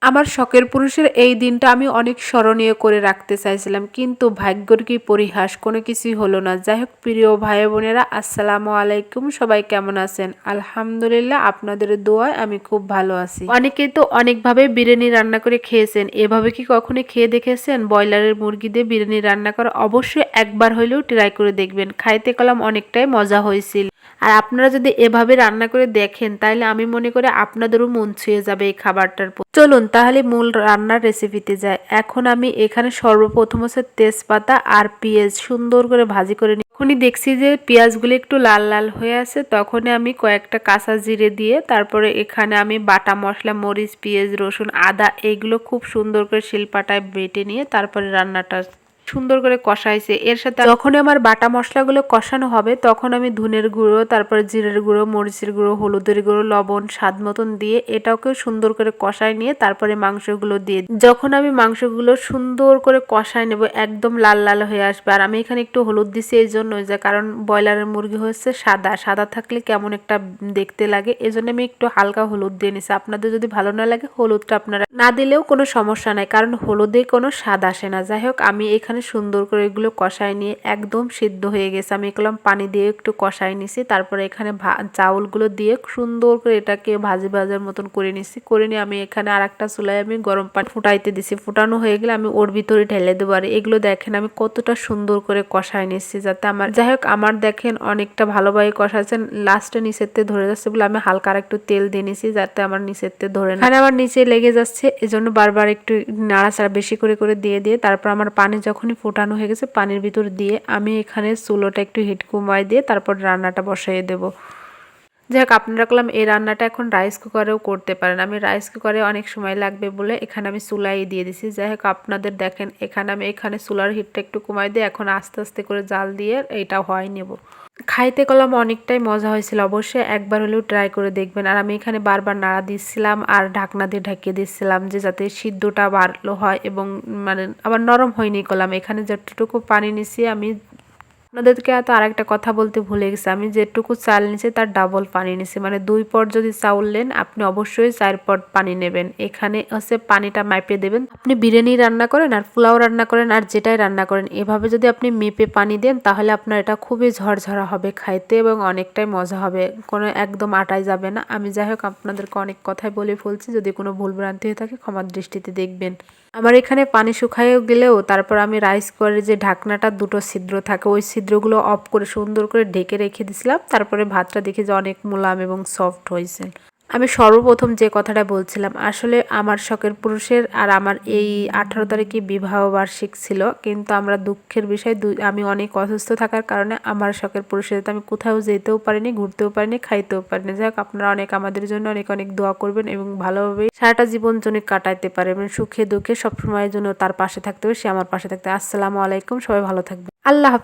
আমার শখের পুরুষের এই দিনটা আমি অনেক স্মরণীয় করে রাখতে চাইছিলাম, কিন্তু ভাগ্যর কি পরিহাস, কোনো কিছুই হলো না। যাই হোক, প্রিয় ভাই বোনেরা, আসসালামু আলাইকুম। সবাই কেমন আছেন? আলহামদুলিল্লাহ, আপনাদের দোয়ায় আমি খুব ভালো আছি। অনেকেই তো অনেকভাবে বিরিয়ানি রান্না করে খেয়েছেন। এভাবে কি কখনো খেয়ে দেখেছেন? ব্রয়লারের মুরগি দিয়ে বিরিয়ানি রান্না করা অবশ্যই একবার হলেও ট্রাই করে দেখবেন। খাইতে কলাম অনেকটাই মজা হয়েছিল। আর আপনারা যদি এভাবে রান্না করে দেখেন, তাহলে আমি মনে করি আপনাদেরও মন ছুঁয়ে যাবে এই খাবারটার প্রতি। চলুন তাহলে মূল রান্নার রেসিপিতে যাই। এখন আমি এখানে সর্বপ্রথম হচ্ছে তেজপাতা আর পেঁয়াজ সুন্দর করে ভাজি করে নিই। যখনই দেখছি যে পেঁয়াজগুলো একটু লাল লাল হয়ে আছে, তখনই আমি কয়েকটা কাঁচা জিরে দিয়ে তারপরে এখানে আমি বাটা মশলা, মরিচ, পেঁয়াজ, রসুন, আদা এগুলো খুব সুন্দর করে শিলপাটায় বেটে নিয়ে তারপরে রান্নাটা সুন্দর করে কষাইছে। এর সাথে যখন আমার বাটা মশলাগুলো কষানো হবে, তখন আমি ধনের গুঁড়ো, তারপরে জিরের গুঁড়ো, মরিচের গুঁড়ো, হলুদের গুঁড়ো, লবণ স্বাদ মতন দিয়ে এটাকেও সুন্দর করে কষাই নিয়ে তারপরে মাংসগুলো দিয়ে যখন আমি মাংসগুলো সুন্দর করে কষাই নেব, একদম লাল লাল হয়ে আসবে। আর আমি এখানে একটু হলুদ দিছি এই জন্য যে কারণ ব্রয়লারের মুরগি হচ্ছে সাদা, সাদা থাকলে কেমন একটা দেখতে লাগে, এই জন্য আমি একটু হালকা হলুদ দিয়ে নিছি। আপনাদের যদি ভালো না লাগে হলুদটা আপনারা না দিলেও কোনো সমস্যা নাই, কারণ হলুদে কোনো স্বাদ আসে না। যাই হোক, আমি এখানে সুন্দর করে এগুলো কষাই নিয়ে একদম সিদ্ধ হয়ে গেছে। আমি এগুলো পানি দিয়ে একটু কষাই নিছি, তারপরে এখানে চাউলগুলো দিয়ে সুন্দর করে এটাকে ভাজি ভাজার মতন করে নিছি। করে নিয়ে আমি এখানে আর একটা চুলায় আমি গরম পানি ফুটাইতে দিছি। ফুটানো হয়ে গেলে আমি ওর ভিতরে ঢেলে দেবো। আর এগুলো দেখেন আমি কতটা সুন্দর করে কষাই নিচ্ছি, যাতে আমার যাই হোক আমার দেখেন অনেকটা ভালোভাবে কষাচ্ছেন। লাস্টে নিচেরতে ধরে যাচ্ছে বলে আমি হালকা আর একটু তেল দিয়ে নিছি, যাতে আমার নিচেরতে ধরে না। এখানে আমার নিচে লেগে যাচ্ছে, এজন্য বারবার একটু নাড়াচাড়া বেশি করে করে দিয়ে তারপর আমার পানি যখনই ফোটানো হয়ে গেছে, পানির ভিতর দিয়ে আমি এখানে চুলোটা একটু হিট কমায় দিয়ে তারপর রান্নাটা বসাইয়ে দেবো। যাই হোক, আপনারা করলাম এই রান্নাটা এখন রাইস কুকারেও করতে পারেন। আমি রাইস কুকারে অনেক সময় লাগবে বলে এখানে আমি চুলাই দিয়ে দিছি। যাই হোক, আপনাদের দেখেন এখানে আমি চুলার হিটটা একটু কমাই দিয়ে এখন আস্তে আস্তে করে জাল দিয়ে এইটা হয় নেব। খাইতে কলাম অনেকটাই মজা হয়েছিল, অবশ্যই একবার হলেও ট্রাই করে দেখবেন। আর আমি এখানে বারবার নাড়া দিচ্ছিলাম আর ঢাকনা দিয়ে ঢাকিয়ে দিচ্ছিলাম, যে যাতে সিদ্ধটা ভালো হয় এবং মানে আবার নরম হয়নি। কলাম এখানে যতটুকু পানি নিছি আমি আপনাদেরকে তো আরেকটা কথা বলতে ভুলে গেছি, আমি যেটুকু চাল নিছি তার ডাবল পানি নিছি। মানে 2 পট যদি চাউল নেন, আপনি অবশ্যই 4 পট পানি নেবেন। এখানে হচ্ছে পানিটা মাইপে দেবেন। আপনি বিরিয়ানি রান্না করেন আর পোলাও রান্না করেন আর যেটাই রান্না করেন, এভাবে যদি আপনি মেপে পানি দেন, তাহলে আপনার এটা খুবই ঝরঝরা হবে খাইতে এবং অনেকটাই মজা হবে, কোনো একদম আটাই যাবে না। আমি যাই হোক আপনাদেরকে অনেক কথাই বলে ফেলছি, যদি কোনো ভুলভ্রান্তি হয়ে থাকে ক্ষমার দৃষ্টিতে দেখবেন। আমার এখানে পানি শুকায়ও গেলেও তারপর আমি রাইস কুকারের যে ঢাকনাটা 2টো ছিদ্র থাকে, ওই ছিদ্রগুলো অফ করে সুন্দর করে ঢেকে রেখে দিছিলাম। তারপরে ভাতটা দেখি যে অনেক মোলায়েম এবং সফট হয়েছে। আমি সর্বপ্রথম যে কথাটা বলছিলাম, আসলে আমার শখের পুরুষের আর আমার এই 18 তারিখে বিবাহ বার্ষিক ছিল, কিন্তু আমরা দুঃখের বিষয় আমি অনেক অসুস্থ থাকার কারণে আমার শখের পুরুষের আমি কোথাও যেতেও পারিনি, ঘুরতেও পারিনি, খাইতেও পারিনি। যাই হোক, আপনারা অনেক আমাদের জন্য অনেক অনেক দোয়া করবেন এবং ভালোভাবে সারাটা জীবন জন্য কাটাইতে পারবেন। সুখে দুঃখে সবসময়ের জন্য তার পাশে থাকতে হবে, সে আমার পাশে থাকতে। আসসালামু আলাইকুম, সবাই ভালো থাকবেন। আল্লাহ হাফেজ।